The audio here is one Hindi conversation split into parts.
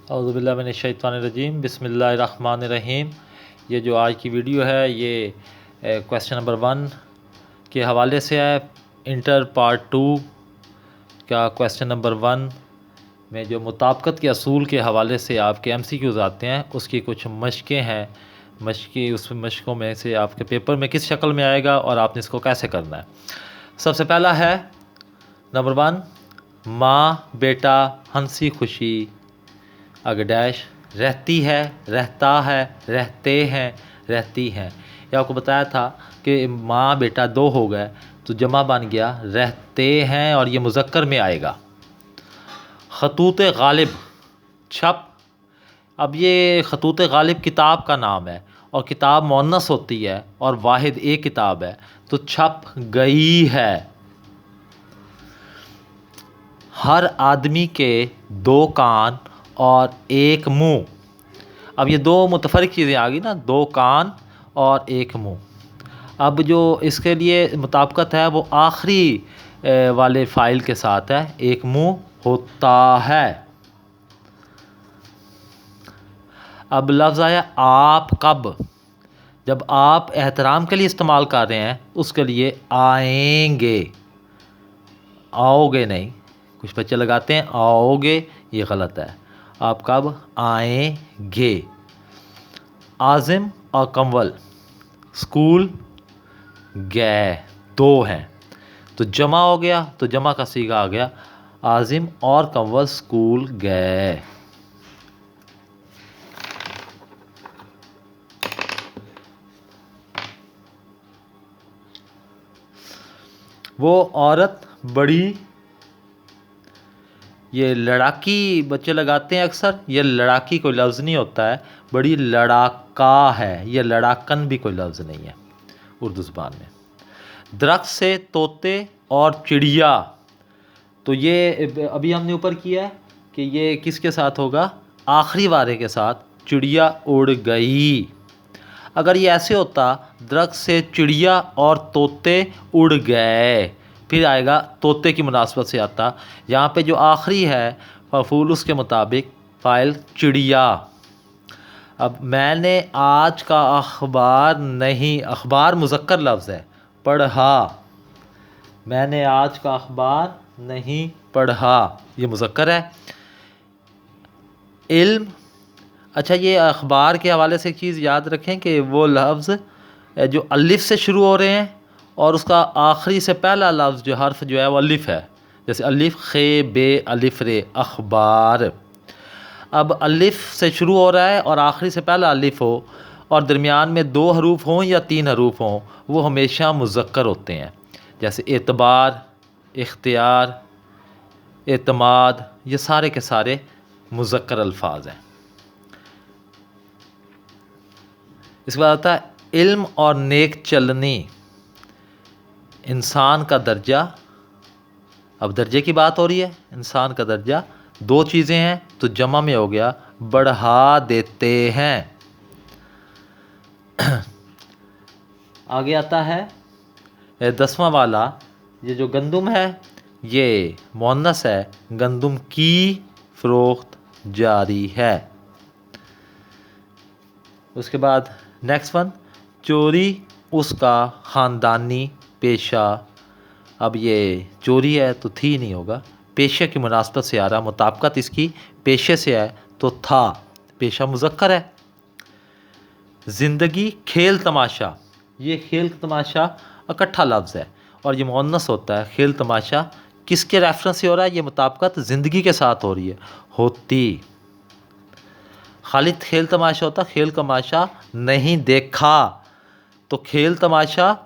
औज़ुबिल्लाहि मिनश्शैतानिर्रजीम बिस्मिल्लाहिर्रहमानिर्रहीम। ये जो आज की वीडियो है ये क्वेश्चन नंबर 1 के हवाले से है। इंटर पार्ट 2 का क्वेश्चन नंबर 1 में जो मुताबिकत के असूल के हवाले से आपके MCQs आते हैं उसकी कुछ मशक़ें हैं। उस मशक़ों में से आपके पेपर में किस शक्ल में आएगा और आपने इसको कैसे करना है। सबसे पहला है नंबर 1, माँ बेटा हंसी खुशी आगे डैश रहती है, रहता है, रहते हैं, रहती हैं। ये आपको बताया था कि माँ बेटा दो हो गए तो जमा बन गया रहते हैं और ये मुज़क्कर में आएगा। खतूत गालिब छप। अब ये खतूत गालिब किताब का नाम है और किताब मुअन्नस होती है और वाहिद एक किताब है तो छप गई है। हर आदमी के दो कान और एक मुंह। अब ये दो मुतफरिक चीज़ें आ गई ना, दो कान और एक मुंह। अब जो इसके लिए मुताबिकत है वो आखिरी वाले फ़ाइल के साथ है, एक मुंह होता है। अब लफ्ज़ आया आप कब। जब आप एहतराम के लिए इस्तेमाल कर रहे हैं उसके लिए आएंगे, आओगे नहीं। कुछ बच्चे लगाते हैं आओगे, ये गलत है। आप कब आएंगे। आज़िम और कंवल स्कूल गए, दो हैं तो जमा हो गया, तो जमा का सीगा आ गया आज़िम और कंवल स्कूल गए। वो औरत बड़ी, ये लड़ाकी बच्चे लगाते हैं अक्सर, ये लड़ाकी कोई लफ्ज़ नहीं होता है, बड़ी लड़ाका है। ये लड़ाकन भी कोई लफ्ज़ नहीं है उर्दू ज़ुबान में। दरख्त से तोते और चिड़िया, तो ये अभी हमने ऊपर किया है कि ये किसके साथ होगा, आखिरी वारे के साथ। चिड़िया उड़ गई। अगर ये ऐसे होता दरख्त से चिड़िया और तोते उड़ गए, फिर आएगा तोते की मुनासबत से आता। यहाँ पे जो आखिरी है मफ़ूल उसके मुताबिक फ़ाइल चिड़िया। अब मैंने आज का अखबार नहीं, अखबार मुज़क्कर लफ्ज़ है, पढ़ा। मैंने आज का अखबार नहीं पढ़ा, ये मुज़क्कर है। इल्म, अच्छा ये अखबार के हवाले से एक चीज़ याद रखें कि वो लफ्ज़ जो अलिफ से शुरू हो रहे हैं और उसका आखिरी से पहला लफ्ज़ जो हर्फ जो है वो अलिफ है। जैसे अलिफ खे बे अलिफ रे अखबार। अब अलिफ से शुरू हो रहा है और आखिरी से पहला अलिफ हो और दरमियान में दो हरूफ हों या तीन हरूफ हों, वो हमेशा मुज़क्कर होते हैं। जैसे एतबार, इख्तियार, एतमाद, ये सारे के सारे मुज़क्कर अल्फाज हैं। इसके बाद आता है इल्म और नेक चलनी, इंसान का दर्जा। अब दर्जे की बात हो रही है, इंसान का दर्जा, दो चीज़ें हैं तो जमा में हो गया बढ़ा देते हैं। आगे आता है 10वां वाला, ये जो गंदुम है ये मुअन्नस है, गंदुम की फ़रोख्त जारी है। उसके बाद नेक्स्ट वन, चोरी उसका ख़ानदानी पेशा। अब ये चोरी है तो थी नहीं होगा, पेशे की मुनासबत से आ रहा, मुताबिकत इसकी पेशे से है तो था, पेशा मुज़क्कर है। ज़िंदगी खेल तमाशा, ये खेल तमाशा इकट्ठा लफ्ज़ है और ये मुअन्नस होता है। खेल तमाशा किसके रेफरेंस से हो रहा है, ये मुताबिकत ज़िंदगी के साथ हो रही है, होती। खालिद खेल तमाशा होता, खेल तमाशा नहीं देखा, तो खेल तमाशा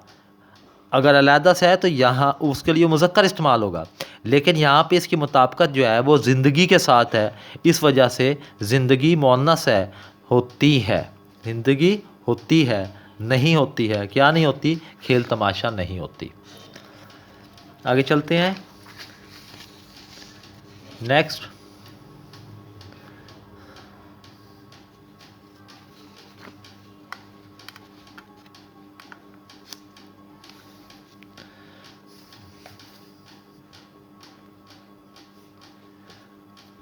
अगर अलहदा से है तो यहाँ उसके लिए मुज़क्कर इस्तेमाल होगा, लेकिन यहाँ पे इसकी मुताबिकत जो है वो ज़िंदगी के साथ है, इस वजह से ज़िंदगी मुअन्नस है, होती है। ज़िंदगी होती है, नहीं होती है, क्या नहीं होती, खेल तमाशा नहीं होती। आगे चलते हैं नेक्स्ट।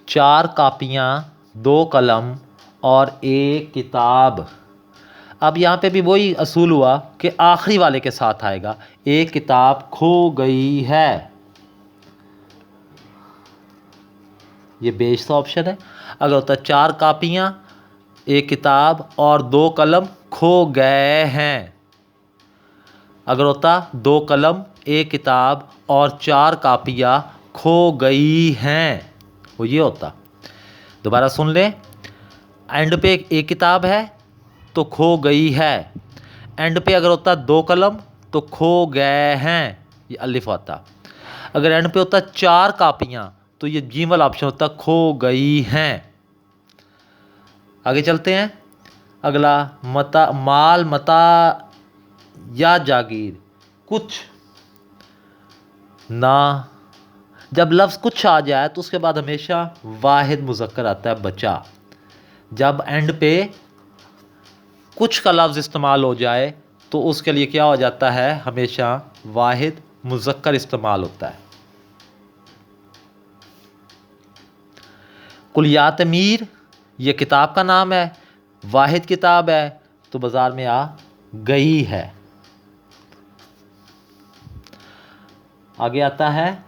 चार कापियाँ 2 कलम और 1 किताब। अब यहाँ पे भी वही असूल हुआ कि आखिरी वाले के साथ आएगा। 1 किताब खो गई है, ये बेस्ट ऑप्शन है। अगर होता 4 कापियाँ, 1 किताब और 2 कलम खो गए हैं। अगर होता 2 कलम, 1 किताब और 4 कापियाँ खो गई हैं, वो ये होता। दोबारा सुन लें, एंड पे 1 किताब है तो खो गई है। एंड पे अगर होता 2 कलम तो खो गए हैं, ये अलिफ होता। अगर एंड पे होता 4 कापियाँ तो ये जीम वाला ऑप्शन होता खो गई हैं। आगे चलते हैं। अगला, मता, माल, मता या जागीर, कुछ ना। जब लफ्ज़ कुछ आ जाए तो उसके बाद हमेशा वाहिद मुज़क्कर आता है, बचा। जब एंड पे कुछ का लफ्ज़ इस्तेमाल हो जाए तो उसके लिए क्या हो जाता है, हमेशा वाहिद मुज़क्कर इस्तेमाल होता है। कुलियात मीर, ये किताब का नाम है, वाहिद किताब है तो बाज़ार में आ गई है। आगे आता है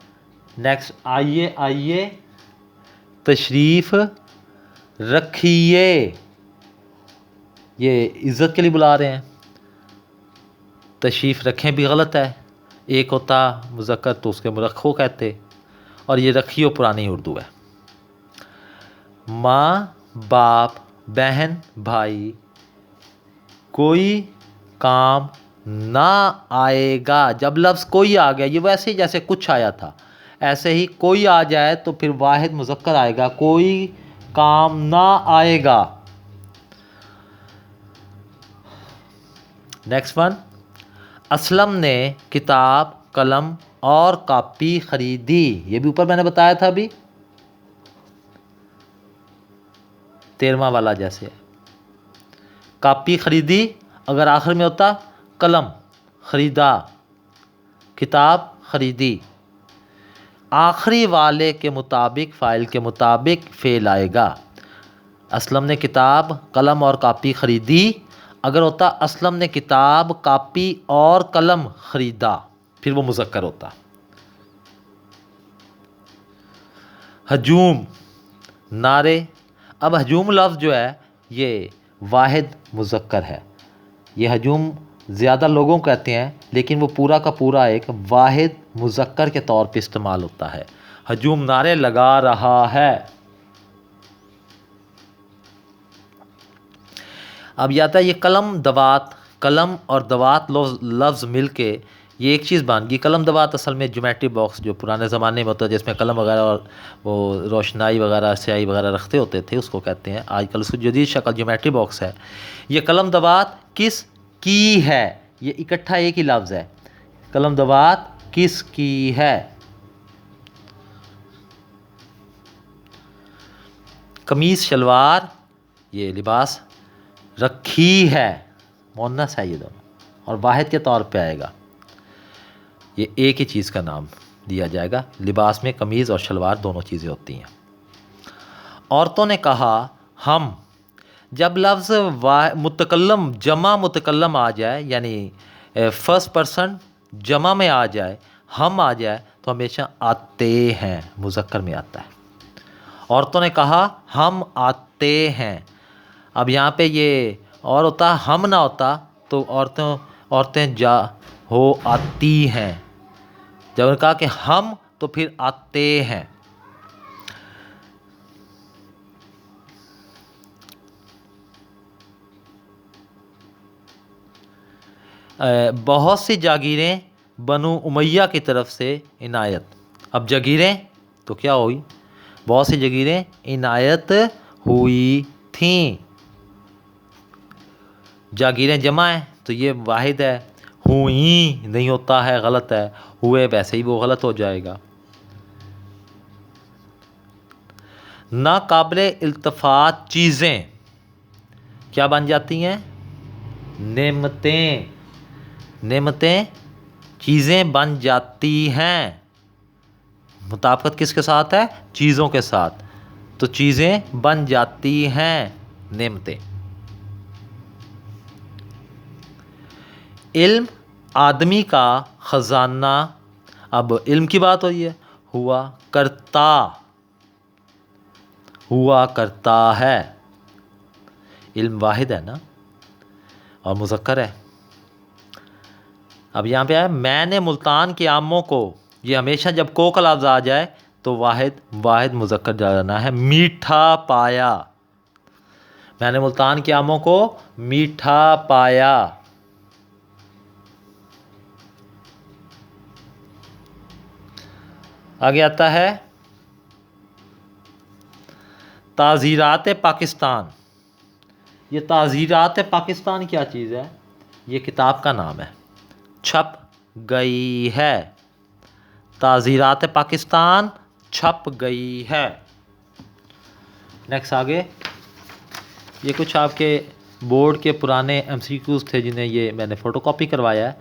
नेक्स्ट, आइए आइए तशरीफ़ रखिए, ये इज़्ज़त के लिए बुला रहे हैं। तशरीफ़ रखें भी गलत है, एक होता मुज़क्कर तो उसके मुरक्खो कहते, और ये रखियो पुरानी उर्दू है। माँ, बाप, बहन, भाई, कोई काम ना आएगा। जब लफ्ज़ कोई आ गया, ये वैसे ही जैसे कुछ आया था, ऐसे ही कोई आ जाए तो फिर वाहिद मुज़क्कर आएगा, कोई काम ना आएगा। नेक्स्ट वन, असलम ने किताब, कलम और कॉपी ख़रीदी, ये भी ऊपर मैंने बताया था अभी, 13वां वाला जैसे। कॉपी ख़रीदी, अगर आखिर में होता कलम ख़रीदा, किताब ख़रीदी, आखिरी वाले के मुताबिक, फ़ाइल के मुताबिक फ़ेल आएगा। असलम ने किताब, कलम और कॉपी ख़रीदी, अगर होता असलम ने किताब, कॉपी और कलम ख़रीदा, फिर वो मुज़क्कर होता। हजूम, नारे। अब हजूम लफ्ज़ जो है ये वाहिद मुज़क्कर है। ये हजूम ज़्यादा लोगों को कहते हैं, लेकिन वो पूरा का पूरा एक वाहिद मुज़क्कर के तौर पे इस्तेमाल होता है। हजूम नारे लगा रहा है। अब ये आता है ये कलम दवात। कलम और दवात लफ्ज़ मिल के ये एक चीज़ बन गई। कलम दवात असल में ज्योमेट्री बॉक्स जो पुराने ज़माने में होता है, जिसमें कलम वगैरह और वो रोशनाई वगैरह, स्याही वगैरह रखते होते थे, उसको कहते हैं। आजकल उसकी जदीद शक्ल ज्योमेट्री बॉक्स है। ये कलम दवात किस की है, ये इकट्ठा एक ही लफ्ज़ है। कलम दवात किस की है। कमीज़ शलवार, ये लिबास रखी है, मुअन्नस है ये दोनों, और वाहिद के तौर पे आएगा। ये एक ही चीज़ का नाम दिया जाएगा। लिबास में कमीज़ और शलवार दोनों चीज़ें होती हैं। औरतों ने कहा हम, जब लफ्ज़ मुतकल्लम जमा मुतकल्लम आ जाए, यानी फर्स्ट पर्सन जमा में आ जाए, हम आ जाए, तो हमेशा आते हैं मुज़क्कर में आता है। औरतों ने कहा हम आते हैं। अब यहाँ पे ये और होता, हम ना होता तो औरतें जा हो आती हैं। जब उन्होंने कहा कि हम, तो फिर आते हैं। बहुत सी जागीरें बनु उमैया की तरफ से इनायत। अब जागीरें तो क्या हुई, बहुत सी जागीरें इनायत हुई थीं। जागीरें जमा है तो ये वाहिद है। हुई नहीं होता है, गलत है। हुए वैसे ही वो गलत हो जाएगा। नाकाबिले इल्तफ़ात चीज़ें क्या बन जाती हैं, नेमतें। नेमतें चीज़ें बन जाती हैं। मुताबिकत किसके साथ है, चीज़ों के साथ। तो चीज़ें बन जाती हैं, नेमतें। इल्म आदमी का ख़जाना, अब इल्म की बात हो रही है, हुआ करता है। इल्म वाहिद है ना, और मुज़क्कर है। अब यहाँ पे आया मैंने मुल्तान के आमों को, ये हमेशा जब को का लफ्ज़ आ जाए तो वाहिद मुज़क्कर जाना है। मीठा पाया, मैंने मुल्तान के आमों को मीठा पाया। आगे आता है ताज़ीरात पाकिस्तान। ये ताज़ीरात पाकिस्तान क्या चीज़ है? ये किताब का नाम है, छप गई है। ताज़ीरात पाकिस्तान छप गई है। नेक्स्ट आगे, ये कुछ आपके बोर्ड के पुराने MCQs थे जिन्हें ये मैंने फ़ोटोकॉपी करवाया है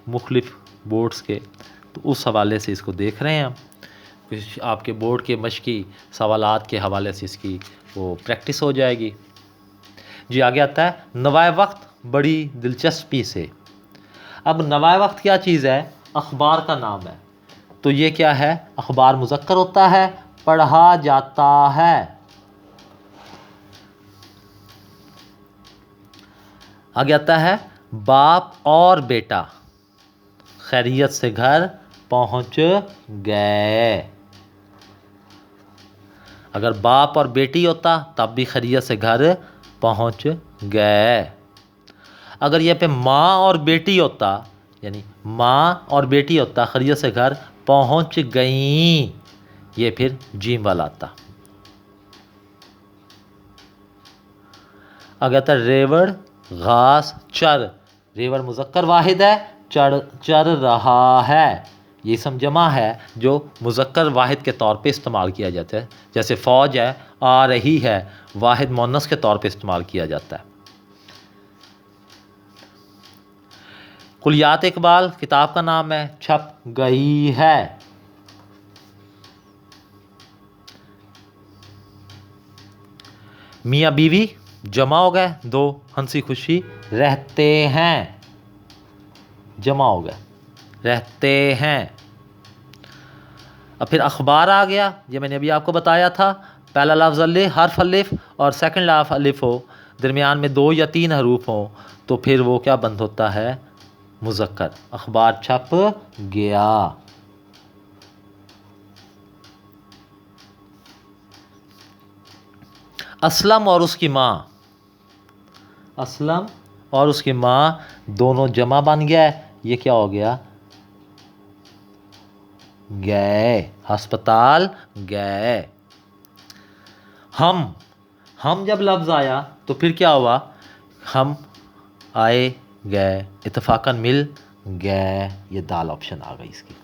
मुख्तलिफ़ बोर्ड्स के, तो उस हवाले से इसको देख रहे हैं हम। कुछ आपके बोर्ड के मश्की सवालात के हवाले से इसकी वो प्रैक्टिस हो जाएगी। जी आगे आता है नवाए वक्त बड़ी दिलचस्पी से। अब नवाए वक्त क्या चीज़ है? अखबार का नाम है। तो ये क्या है? अखबार मुज़क्कर होता है, पढ़ा जाता है। आगे आता है बाप और बेटा खैरियत से घर पहुंच गए। अगर बाप और बेटी होता तब भी खैरियत से घर पहुंच गए। अगर ये पे माँ और बेटी होता, यानी माँ और बेटी होता, खैरियत से घर पहुंच गई, ये फिर जीम वाला आता। अगर था रेवड़ घास चर, रेवड़ मुज़क्कर वाहिद है, चर रहा है, ये इसम जमा है जो मुज़क्कर वाहिद के तौर पे इस्तेमाल किया जाता है। जैसे फ़ौज है, आ रही है, वाहिद मुअन्नस के तौर पे इस्तेमाल किया जाता है। कुलियात इकबाल किताब का नाम है, छप गई है। मियाँ बीवी जमा हो गए, दो हंसी खुशी रहते हैं, जमा हो गए, रहते हैं। अब फिर अखबार आ गया, ये मैंने अभी आपको बताया था। पहला लफ्ज़ हर्फ अलिफ और सेकंड लफ्ज़ अलिफ हो, दरमियान में 2 या 3 हरूफ हो, तो फिर वो क्या बंद होता है? मुज़क्कर। अखबार छप गया। असलम और उसकी माँ, असलम और उसकी माँ दोनों जमा बन गया, ये क्या हो गया? गए, अस्पताल गए। हम जब लफ्ज़ आया तो फिर क्या हुआ? हम आए गए, इत्तफाकन मिल गए, ये दाल ऑप्शन आ गई इसकी।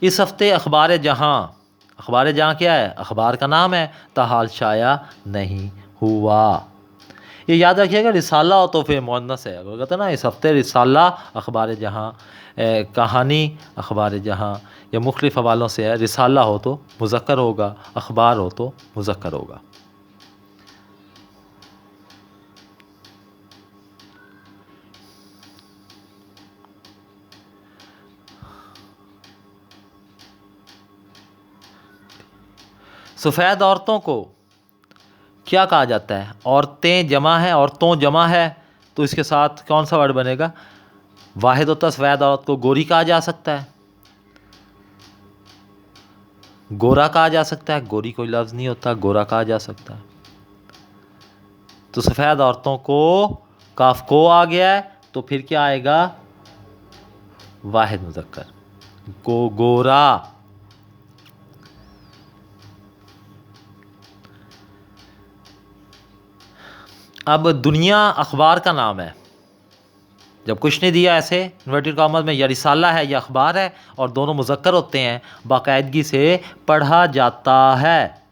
इस हफ्ते अखबार जहाँ क्या है? अखबार का नाम है, ताहाल शाया नहीं हुआ। ये याद रखिएगा, रिसाला हो तो फिर मुअन्नस है। अगर कहते ना इस हफ्ते रिसाला अखबार जहाँ, कहानी अखबार जहाँ, या मुख्तलिफ़ हवालों से है। रिसाला हो तो मुज़क्कर होगा, अखबार हो तो मुज़क्कर होगा। सफ़ेद औरतों को क्या कहा जाता है? औरतें जमा है, औरतों जमा है, तो इसके साथ कौन सा वर्ड बनेगा? वाहिद होता है। सफ़ेद औरत को गोरी कहा जा सकता है, गोरा कहा जा सकता है। गोरी कोई लफ्ज़ नहीं होता, गोरा कहा जा सकता है। तो सफ़ेद औरतों को काफ को आ गया है, तो फिर क्या आएगा? वाहिद मुज़क्कर, गोरा। अब दुनिया अखबार का नाम है। जब कुछ नहीं दिया ऐसे इन्वर्टेड कॉमर्स में, या रिसाला है या अखबार है, और दोनों मुज़क्कर होते हैं, बाकायदगी से पढ़ा जाता है।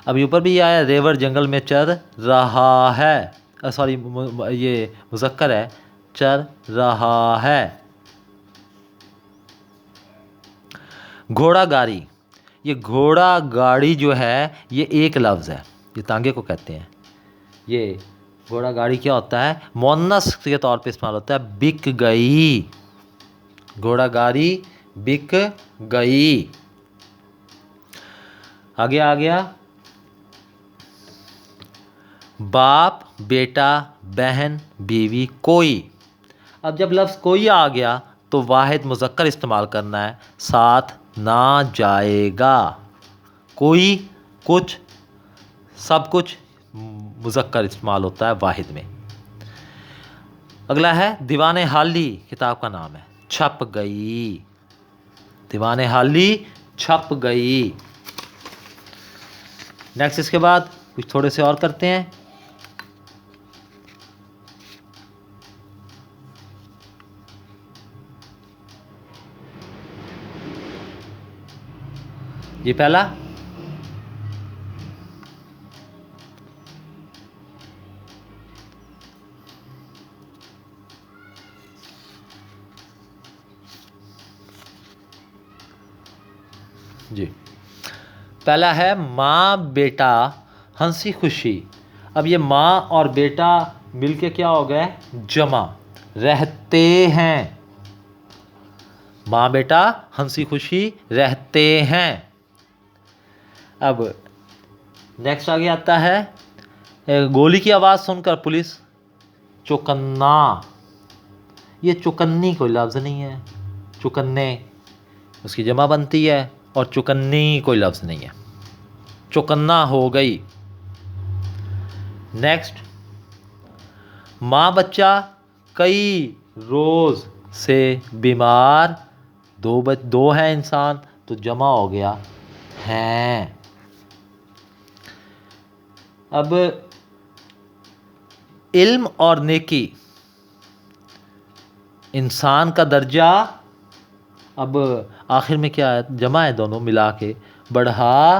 अभी ऊपर भी आया, रेवर जंगल में चर रहा है। सॉरी ये मुज़क्कर है, चल रहा है। घोड़ा गाड़ी, ये घोड़ा गाड़ी जो है ये एक लफ्ज़ है, ये तांगे को कहते हैं। ये घोड़ा गाड़ी क्या होता है, मुअन्नस के तौर पे इस्तेमाल होता है, बिक गई। घोड़ा गाड़ी बिक गई। आगे आ गया, बाप, बेटा, बहन, बीवी, कोई। अब जब लफ्ज़ कोई आ गया तो वाहिद मुज़क्कर इस्तेमाल करना है, साथ ना जाएगा। कोई, कुछ, सब कुछ मुज़क्कर इस्तेमाल होता है वाहिद में। अगला है दीवाने हाली, किताब का नाम है, छप गई। दीवाने हाली छप गई। नेक्स्ट इसके बाद कुछ थोड़े से और करते हैं। ये पहला, जी पहला है माँ बेटा हंसी खुशी। अब ये माँ और बेटा मिलके क्या हो गए, जमा, रहते हैं। माँ बेटा हंसी खुशी रहते हैं। अब नेक्स्ट आगे आता है गोली की आवाज़ सुनकर पुलिस चौकन्ना। ये चौकन्नी कोई लफ्ज़ नहीं है, चौकन्ने उसकी जमा बनती है, और चौकन्नी कोई लफ्ज़ नहीं है, चौकन्ना हो गई। नेक्स्ट, माँ बच्चा कई रोज़ से बीमार, दो है इंसान तो जमा हो गया हैं। अब इल्म और नेकी, इंसान का दर्जा, अब आखिर में क्या है, जमा है, दोनों मिला के बढ़ा,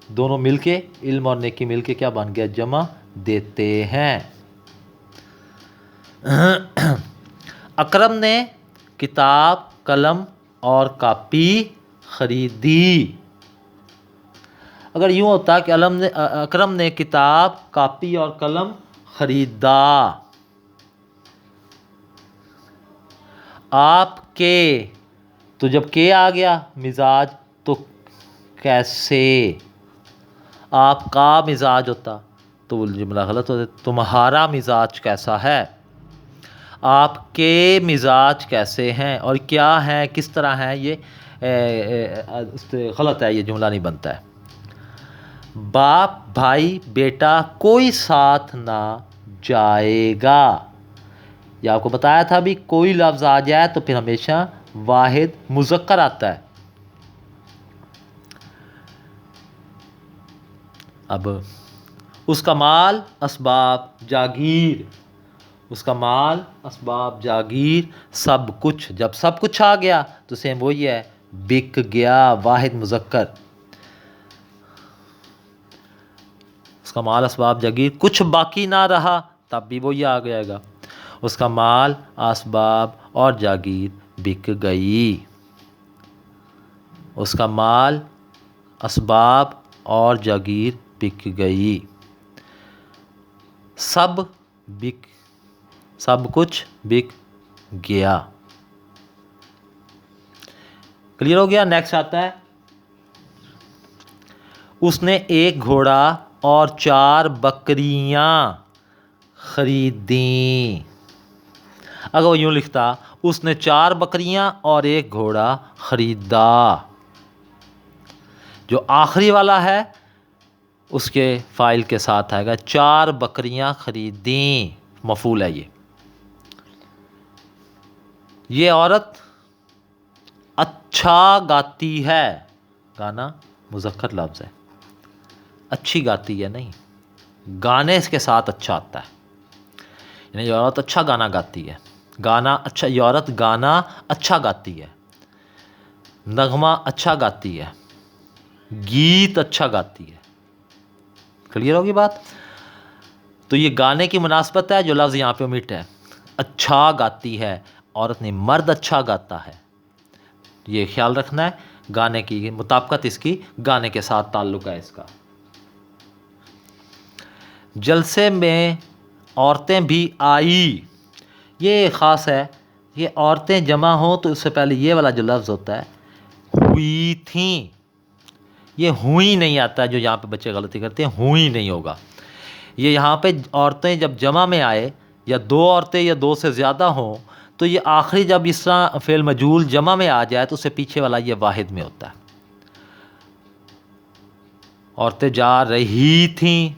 दोनों मिलके इल्म और नेकी मिलके क्या बन गया, जमा, देते हैं। अकरम ने किताब, कलम और कापी खरीदी। अगर यूँ होता कि अकरम ने किताब, कापी और कलम खरीदा। आपके, तो जब के आ गया मिजाज तो कैसे, आपका मिजाज होता तो वो जुमला गलत होता, तुम्हारा मिजाज कैसा है। आपके मिजाज कैसे हैं और क्या है, किस तरह है, ये गलत है, ये जुमला नहीं बनता है। बाप, भाई, बेटा कोई साथ ना जाएगा। ये आपको बताया था भी, कोई लफ्ज़ आ जाए तो फिर हमेशा वाहिद मुज़क्कर आता है। अब उसका माल, असबाब, जागीर, उसका माल, असबाब, जागीर, सब कुछ। जब सब कुछ आ गया तो सेम वही है, बिक गया, वाहिद मुज़क्कर। उसका माल, असबाब, जागीर, कुछ बाकी ना रहा तब भी वही आ जाएगा, उसका माल, असबाब और जागीर बिक गई। उसका माल, असबाब और जागीर बिक गई। सब कुछ बिक गया। क्लियर हो गया। नेक्स्ट आता है, उसने एक घोड़ा और 4 बकरियां खरीदी। अगर वो यूँ लिखता, उसने 4 बकरियां और एक घोड़ा खरीदा, जो आखिरी वाला है उसके फ़ाइल के साथ आएगा, 4 बकरियां खरीदी, मफूल है ये। ये औरत अच्छा गाती है, गाना मुज़क्कर लफ्ज़ है, अच्छी गाती है नहीं, गाने इसके साथ अच्छा आता है, यानी ये औरत अच्छा गाना गाती है, गाना अच्छा, ये औरत गाना अच्छा गाती है, नगमा अच्छा गाती है, गीत अच्छा गाती है। क्लियर होगी बात। तो ये गाने की मुनासबत है जो लफ्ज़ यहाँ पे ओमिट है। अच्छा गाती है औरत नहीं, मर्द अच्छा गाता है, ये ख्याल रखना है। गाने की मुताबिकत इसकी गाने के साथ ताल्लुक़ है इसका। जलसे में औरतें भी आई, ये ख़ास है। ये औरतें जमा हों तो उससे पहले ये वाला जो लफ्ज़ होता है हुई थी, ये हुई नहीं आता है, जो यहाँ पे बच्चे गलती करते हैं, हुई नहीं होगा। ये यहाँ पे औरतें जब जमा में आए या दो औरतें या दो से ज़्यादा हों तो ये आखिरी जब इस तरह फ़ेल मजूल जमा में आ जाए तो उससे पीछे वाला ये वाहिद में होता है। औरतें जा रही थीं,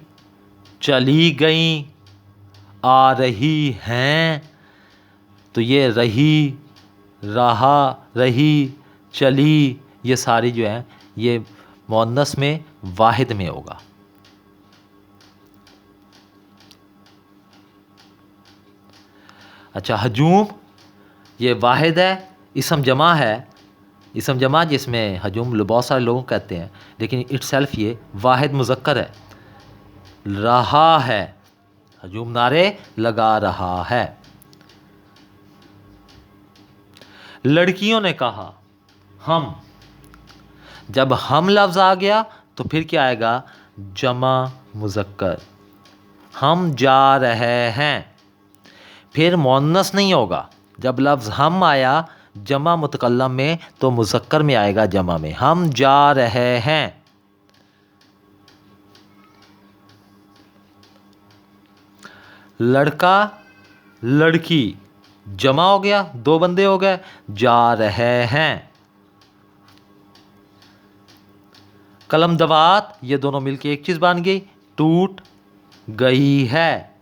चली गईं, आ रही हैं, तो ये रही, रहा, रही, चली, ये सारी जो हैं ये मुअन्नस में वाहिद में होगा। अच्छा, हजूम ये वाहिद है, इसम जमा है, इसम जमा जिसमें हजूम बहुत सारे लोगों कहते हैं, लेकिन इटसेल्फ ये वाहिद मुज़क्कर है। रहा है, हजूम नारे लगा रहा है। लड़कियों ने कहा हम, जब हम लफ्ज़ आ गया तो फिर क्या आएगा, जमा मुज़क्कर। हम जा रहे हैं, फिर मुअन्नस नहीं होगा। जब लफ्ज़ हम आया जमा मुतकल्लम में तो मुज़क्कर में आएगा जमा में, हम जा रहे हैं। लड़का लड़की जमा हो गया, दो बंदे हो गए, जा रहे हैं। कलम दवात ये दोनों मिलके एक चीज़ बन गई, टूट गई है।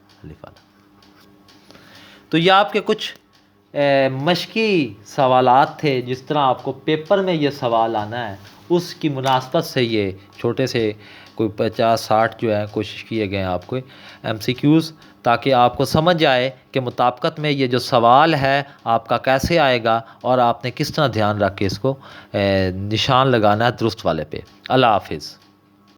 तो ये आपके कुछ मशकी सवालात थे, जिस तरह आपको पेपर में ये सवाल आना है उसकी मुनासबत से ये छोटे से कोई 50-60 जो है कोशिश किए गए हैं आपको MCQs, ताकि आपको समझ आए कि मुताबिकत में ये जो सवाल है आपका कैसे आएगा और आपने किस तरह ध्यान रख के इसको निशान लगाना है दुरुस्त वाले पे। अल्लाह हाफिज़।